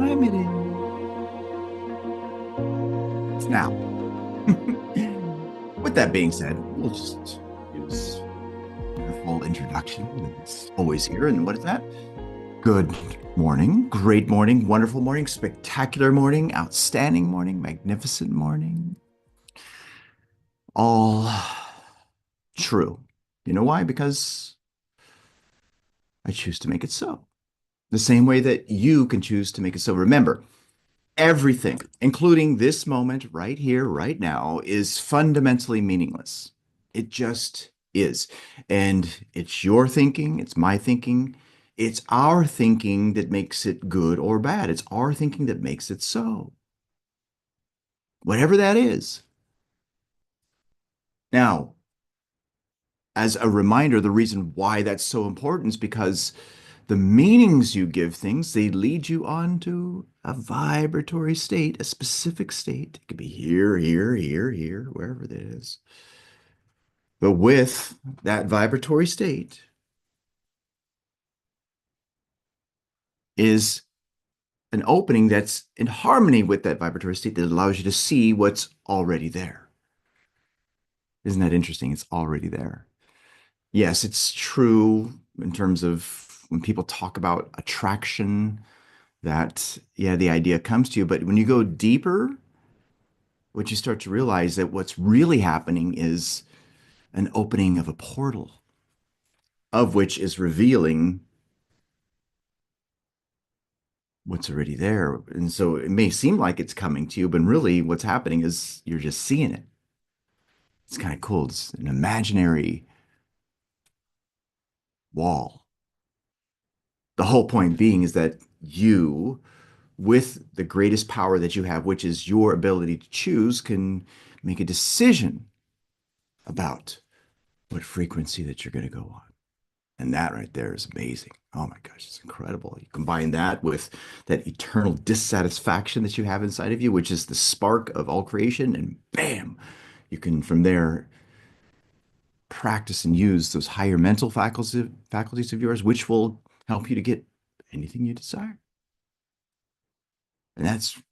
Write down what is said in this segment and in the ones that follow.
time it is. It's now. With that being said, we'll just use the full introduction. It's always here. And what is that? Good morning, great morning, wonderful morning, spectacular morning, outstanding morning, magnificent morning. All true. You know why? Because I choose to make it so. The same way that you can choose to make it so. Remember, everything, including this moment right here, right now, is fundamentally meaningless. It just is. And it's your thinking, it's my thinking, it's our thinking that makes it good or bad. It's our thinking that makes it so. Whatever that is. Now, as a reminder, the reason why that's so important is because the meanings you give things, they lead you on to a vibratory state, a specific state. It could be here, here, here, here, wherever it is. But with that vibratory state is an opening that's in harmony with that vibratory state that allows you to see what's already there. Isn't that interesting? It's already there. Yes, it's true in terms of when people talk about attraction, that, yeah, the idea comes to you. But when you go deeper, what you start to realize that what's really happening is an opening of a portal, of which is revealing what's already there. And so it may seem like it's coming to you, but really what's happening is you're just seeing it. It's kind of cool. It's an imaginary wall. The whole point being is that you, with the greatest power that you have, which is your ability to choose, can make a decision about what frequency that you're going to go on. And that right there is amazing. Oh my gosh, it's incredible. You combine that with that eternal dissatisfaction that you have inside of you, which is the spark of all creation, and bam, you can from there practice and use those higher mental faculties of yours, which will help you to get anything you desire. And that's,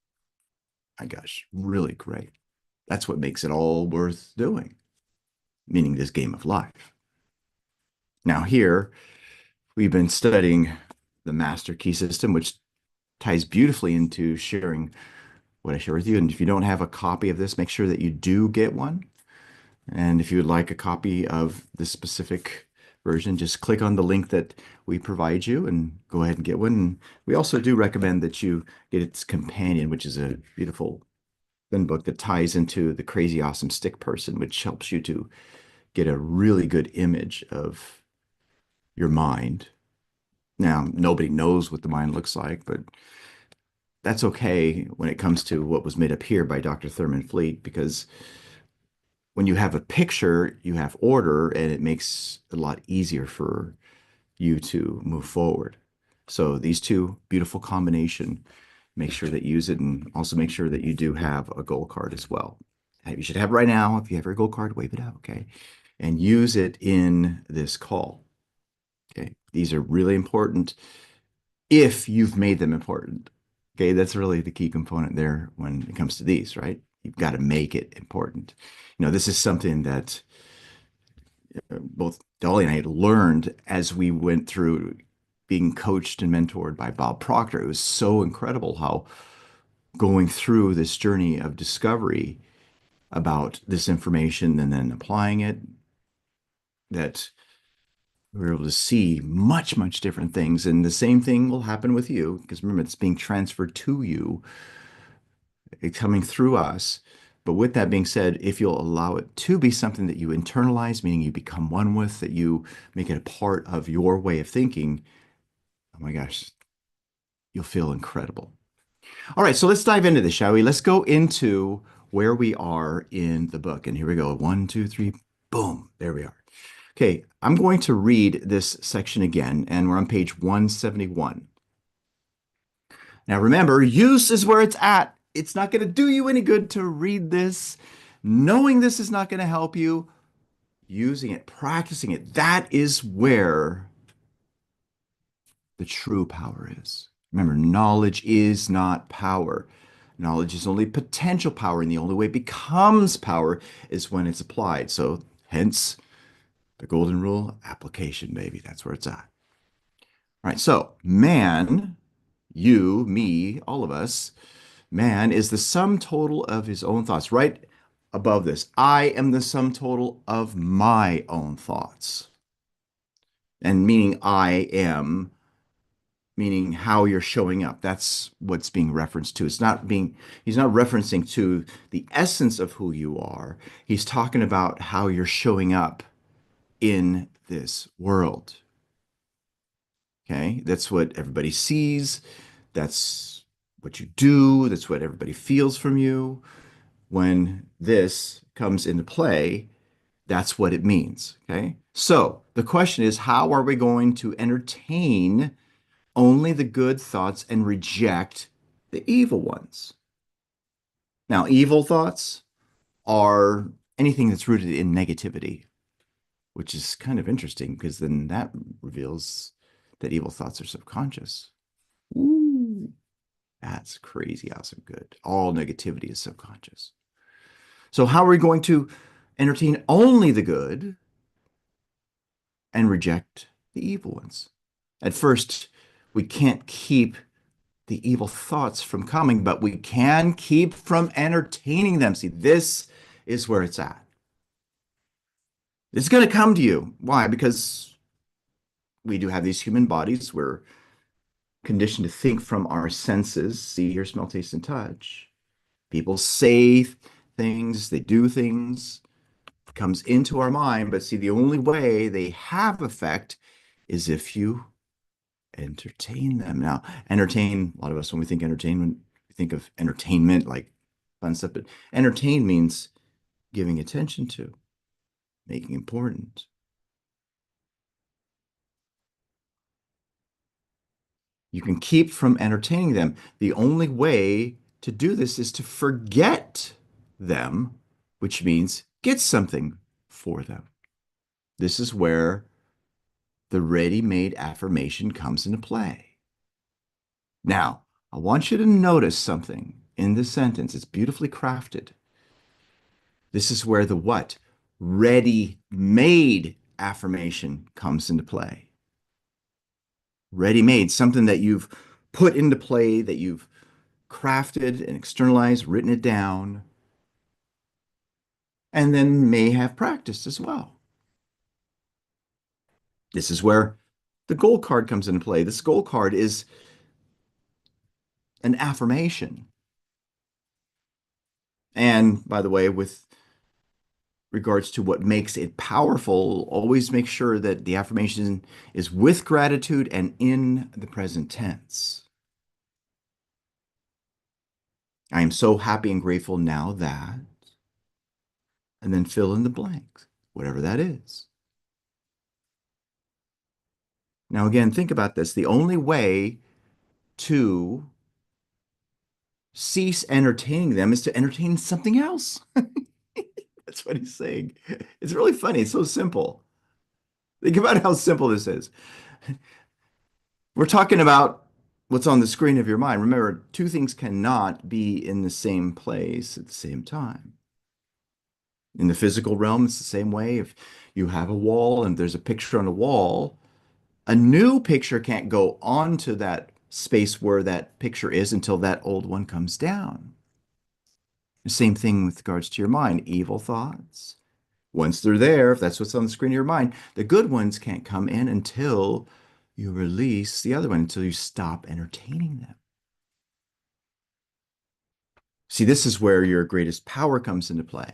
my gosh, really great. That's what makes it all worth doing, meaning this game of life. Now, here, we've been studying the master key system, which ties beautifully into sharing what I share with you. And if you don't have a copy of this, make sure that you do get one. And if you would like a copy of this specific version, just click on the link that we provide you and go ahead and get one. And we also do recommend that you get its companion, which is a beautiful thin book that ties into the Crazy Awesome Stick Person, which helps you to get a really good image of your mind. Now, nobody knows what the mind looks like, but that's okay when it comes to what was made up here by Dr. Thurman Fleet, because when you have a picture, you have order, and it makes it a lot easier for you to move forward. So these two beautiful combination, make sure that you use it, and also make sure that you do have a goal card as well. You should have it right now. If you have your goal card, wave it out, okay? And use it in this call. Okay, these are really important if you've made them important. Okay, that's really the key component there when it comes to these, right? You've got to make it important. This is something that both Dolly and I learned as we went through being coached and mentored by Bob Proctor. It was so incredible how going through this journey of discovery about this information and then applying it, that we were able to see much, much different things. And the same thing will happen with you, because remember, it's being transferred to you, it's coming through us. But with that being said, if you'll allow it to be something that you internalize, meaning you become one with, that you make it a part of your way of thinking, oh my gosh, you'll feel incredible. All right, so let's dive into this, shall we? Let's go into where we are in the book. And here we go. One, two, three, boom. There we are. Okay, I'm going to read this section again, and we're on page 171. Now remember, use is where it's at. It's not going to do you any good to read this. Knowing this is not going to help you. Using it, practicing it, that is where the true power is. Remember, knowledge is not power. Knowledge is only potential power, and the only way it becomes power is when it's applied. So, hence the golden rule application, baby. That's where it's at. All right. So, man, you, me, all of us, man is the sum total of his own thoughts. Right above this, I am the sum total of my own thoughts. And meaning I am, meaning how you're showing up. That's what's being referenced to. He's not referencing to the essence of who you are. He's talking about how you're showing up in this world. Okay. That's what everybody sees. That's what you do. That's what everybody feels from you. When this comes into play, that's what it means. Okay. So the question is, how are we going to entertain only the good thoughts and reject the evil ones? Now, evil thoughts are anything that's rooted in negativity, which is kind of interesting because then that reveals that evil thoughts are subconscious. Ooh, that's crazy awesome good. All negativity is subconscious. So, how are we going to entertain only the good and reject the evil ones? At first, we can't keep the evil thoughts from coming, but we can keep from entertaining them. See, this is where it's at. It's going to come to you. Why? Because we do have these human bodies. We're conditioned to think from our senses: see, hear, smell, taste, and touch. People say things, they do things, it comes into our mind. But see, the only way they have effect is if you entertain them. Now, entertain, a lot of us, when we think entertainment, we think of entertainment like fun stuff, but entertain means giving attention to, making important. You can keep from entertaining them. The only way to do this is to forget them, which means get something for them. This is where the ready-made affirmation comes into play. Now, I want you to notice something in this sentence. It's beautifully crafted. This is where the what? Ready-made affirmation comes into play. Ready-made, something that you've put into play, that you've crafted and externalized, written it down, and then may have practiced as well. This is where the goal card comes into play. This goal card is an affirmation. And by the way, with regards to what makes it powerful, always make sure that the affirmation is with gratitude and in the present tense. I am so happy and grateful now that, and then fill in the blanks, whatever that is. Now, again, think about this. The only way to cease entertaining them is to entertain something else. That's what he's saying. It's really funny. It's so simple. Think about how simple this is. We're talking about what's on the screen of your mind. Remember, two things cannot be in the same place at the same time. In the physical realm, it's the same way. If you have a wall and there's a picture on the wall, a new picture can't go onto that space where that picture is until that old one comes down. The same thing with regards to your mind. Evil thoughts, once they're there, if that's what's on the screen of your mind, the good ones can't come in until you release the other one, until you stop entertaining them. See, this is where your greatest power comes into play.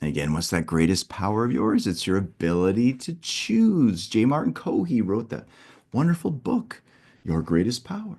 And again, what's that greatest power of yours? It's your ability to choose. J. Martin Cohey wrote that wonderful book, Your Greatest Power.